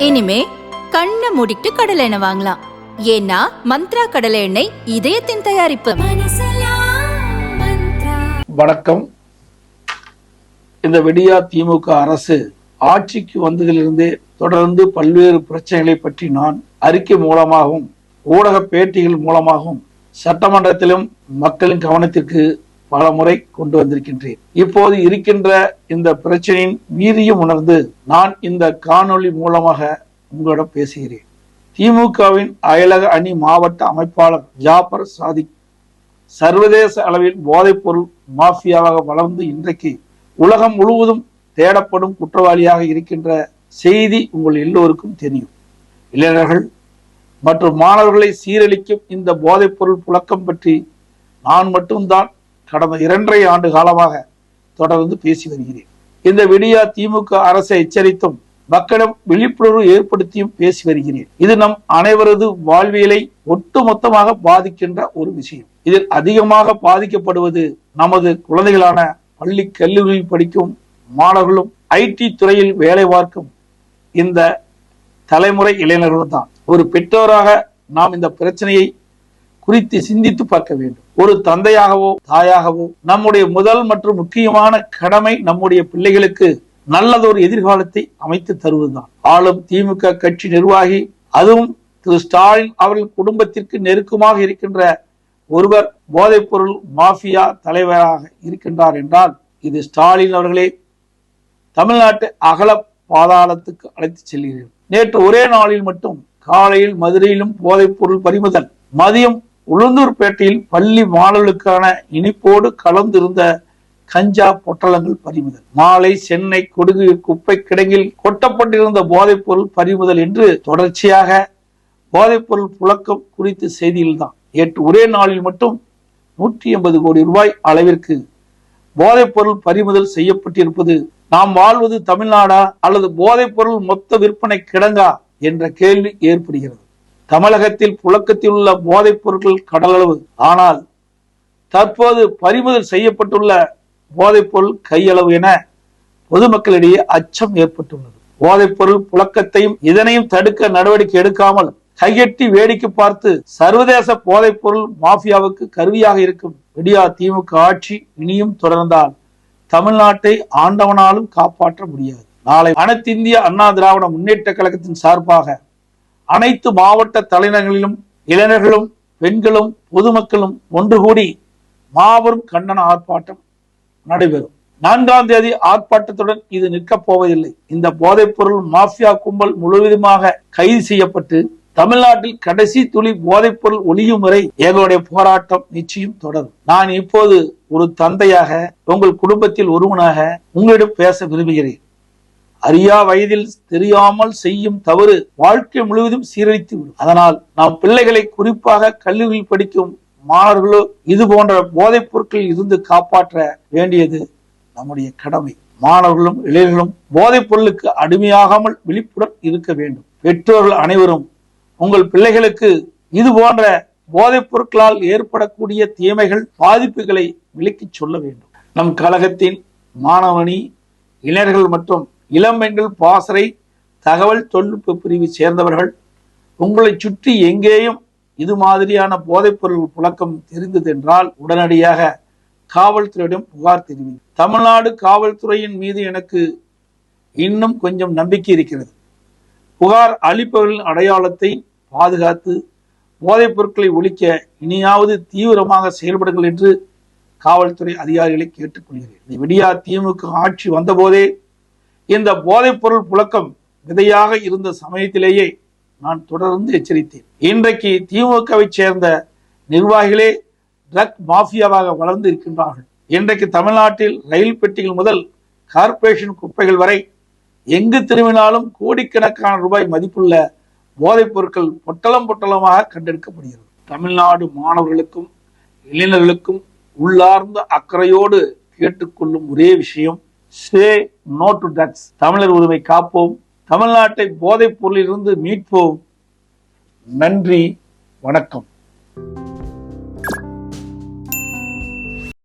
இனிமே கண்ணை மூடிட்டு கடலை எண்ணெய் வாங்கலாம். ஏன்னா மந்த்ரா கடலை எண்ணெய் இதயத்தின் தயாரிப்பு. வணக்கம். இந்த விடியா திமுக அரசு ஆட்சிக்கு வந்ததிலிருந்தே தொடர்ந்து பல்வேறு பிரச்சனைகளை பற்றி நான் அறிக்கை மூலமாகவும் ஊடக பேட்டிகள் மூலமாகவும் சட்டமன்றத்திலும் மக்களின் கவனத்திற்கு பல முறை கொண்டு வந்திருக்கின்றேன். இப்போது இருக்கின்ற இந்த பிரச்சனையின் வீரியம் உணர்ந்து நான் இந்த காணொளி மூலமாக உங்களிடம் பேசுகிறேன். திமுகவின் அயலக அணி மாவட்ட அமைப்பாளர் ஜாபர் சாதிக் சர்வதேச அளவில் போதைப் பொருள் மாஃபியாவாக வளர்ந்து இன்றைக்கு உலகம் முழுவதும் தேடப்படும் குற்றவாளியாக இருக்கின்ற செய்தி உங்கள் எல்லோருக்கும் தெரியும். இளைஞர்கள் மற்றும் மாணவர்களை சீரழிக்கும் இந்த போதைப் பொருள் புழக்கம் பற்றி நான் மட்டும்தான் கடந்த 2.5 ஆண்டு காலமாக தொடர்ந்து பேசி வருகிறேன். இந்த விடியா திமுக அரசை எச்சரித்தும் மக்களிடம் விழிப்புணர்வு ஏற்படுத்தியும் பேசி வருகிறேன். இது நம் அனைவரது வாழ்வியலை ஒட்டுமொத்தமாக பாதிக்கின்ற ஒரு விஷயம். இதில் அதிகமாக பாதிக்கப்படுவது நமது குழந்தைகளான பள்ளி கல்லூரியில் படிக்கும் மாணவர்களும் ஐடி துறையில் வேலை பார்க்கும் இந்த தலைமுறை இளைஞர்களும் தான். ஒரு பெற்றோராக நாம் இந்த பிரச்சனையை குறித்து சிந்தித்து பார்க்க வேண்டும். ஒரு தந்தையாகவோ தாயாகவோ நம்முடைய முதல் மற்றும் முக்கியமான கடமை நம்முடைய பிள்ளைகளுக்கு நல்லதொரு எதிர்காலத்தை அமைத்து தருவதுதான். ஆளும் திமுக கட்சி நிர்வாகி, அதுவும் திரு ஸ்டாலின் அவர்கள் குடும்பத்திற்கு நெருக்கமாக இருக்கின்ற ஒருவர் போதைப் பொருள் மாஃபியா தலைவராக இருக்கின்றார் என்றால் இது ஸ்டாலின் அவர்களே தமிழ்நாட்டை அகல பாதாளத்துக்கு அழைத்து செல்கிறார். நேற்று ஒரே நாளில் மட்டும் காலையில் மதுரையிலும் போதைப் பொருள் பறிமுதல், மதியம் உளுந்தூர்பேட்டையில் பள்ளி மாணவர்களுக்கான இனிப்போடு கலந்திருந்த கஞ்சா பொட்டலங்கள் பறிமுதல், மாலை சென்னை கொடுகு குப்பை கிடங்கில் கொட்டப்பட்டிருந்த போதைப் பொருள் பறிமுதல் என்று தொடர்ச்சியாக போதைப் பொருள் புழக்கம் குறித்த செய்தியில் தான் நேற்று ஒரே நாளில் மட்டும் 180 கோடி ரூபாய் அளவிற்கு போதைப் பொருள் பறிமுதல் செய்யப்பட்டிருப்பது நாம் வாழ்வது தமிழ்நாடா அல்லது போதைப் பொருள் மொத்த விற்பனை கிடங்கா என்ற கேள்வி ஏற்படுகிறது. தமிழகத்தில் புழக்கத்தில் உள்ள போதைப் பொருட்கள் கடலளவு, ஆனால் தற்போது பறிமுதல் செய்யப்பட்டுள்ள போதைப் பொருள் கையளவு என பொதுமக்களிடையே அச்சம் ஏற்பட்டுள்ளது. போதைப் பொருள் புழக்கத்தையும் இதனையும் தடுக்க நடவடிக்கை எடுக்காமல் கையெட்டி வேடிக்கை பார்த்து சர்வதேச போதைப் பொருள் மாஃபியாவுக்கு கருவியாக இருக்கும் விடியா திமுக ஆட்சி இனியும் தொடர்ந்தால் தமிழ்நாட்டை ஆண்டவனாலும் காப்பாற்ற முடியாது. நாளை அனைத்து இந்திய அண்ணா திராவிட முன்னேற்ற கழகத்தின் சார்பாக அனைத்து மாவட்ட தலைநகரிலும் இளைஞர்களும் பெண்களும் பொதுமக்களும் ஒன்று கூடி மாபெரும் கண்டன ஆர்ப்பாட்டம் நடைபெறும். 4ஆம் தேதி ஆர்ப்பாட்டத்துடன் இது நிற்கப் போவதில்லை. இந்த போதைப் பொருள் மாஃபியா கும்பல் முழுவதுமாக கைது செய்யப்பட்டு தமிழ்நாட்டில் கடைசி துளி போதைப் பொருள் ஒழியும் வரை எங்களுடைய போராட்டம் நிச்சயம் தொடரும். நான் இப்போது ஒரு தந்தையாக, உங்கள் குடும்பத்தில் ஒருவனாக உங்களிடம் பேச விரும்புகிறேன். அறியா வயதில் தெரியாமல் செய்யும் தவறு வாழ்க்கை முழுவதும் சீரழித்து விடும். அதனால் நாம் பிள்ளைகளை, குறிப்பாக கல்லூரியில் படிக்கும் மாணவர்களோ இது போன்ற போதைப் பொருட்களில் இருந்து காப்பாற்ற வேண்டியது நம்முடைய கடமை. மாணவர்களும் இளைஞர்களும் போதைப் பொருளுக்கு அடிமையாகாமல் விழிப்புடன் இருக்க வேண்டும். பெற்றோர்கள் அனைவரும் உங்கள் பிள்ளைகளுக்கு இது போன்ற போதைப் பொருட்களால் ஏற்படக்கூடிய தீமைகள், பாதிப்புகளை விளக்கி சொல்ல வேண்டும். நம் கழகத்தின் மாணவனி, இளைஞர்கள் மற்றும் இளம்பெண்கள் பாசறை தகவல் தொழில்நுட்ப பிரிவை சேர்ந்தவர்கள் உங்களை சுற்றி எங்கேயும் இது மாதிரியான போதைப் பொருள் புழக்கம் தெரிந்தது என்றால் உடனடியாக காவல்துறையிடம் புகார் தெரிவிக்கும். தமிழ்நாடு காவல்துறையின் மீது எனக்கு இன்னும் கொஞ்சம் நம்பிக்கை இருக்கிறது. புகார் அளிப்பவர்களின் அடையாளத்தை பாதுகாத்து போதைப் பொருட்களை ஒழிக்க இனியாவது தீவிரமாக செயல்படுங்கள் என்று காவல்துறை அதிகாரிகளை கேட்டுக்கொள்கிறேன். விடியா திமுக ஆட்சி வந்தபோதே இந்த போதைப் பொருள் புழக்கம் விதையாக இருந்த சமயத்திலேயே நான் தொடர்ந்து எச்சரித்தேன். இன்றைக்கு திமுகவை சேர்ந்த நிர்வாகிகளே ட்ரக் மாஃபியாவாக வளர்ந்து இருக்கின்றார்கள். இன்றைக்கு தமிழ்நாட்டில் ரயில் பெட்டிகள் முதல் கார்பரேஷன் குப்பைகள் வரை எங்கு திரும்பினாலும் கோடிக்கணக்கான ரூபாய் மதிப்புள்ள போதைப் பொருட்கள் பொட்டலம் பொட்டலமாக கண்டெடுக்கப்படுகிறது. தமிழ்நாடு மாணவர்களுக்கும் இளைஞர்களுக்கும் உள்ளார்ந்த அக்கறையோடு கேட்டுக்கொள்ளும் ஒரே விஷயம், சே நோ டு ட்ரக்ஸ். தமிழர் உரிமை காப்போம், தமிழ்நாட்டை போதைப் பொருளிலிருந்து மீட்போம். நன்றி, வணக்கம்.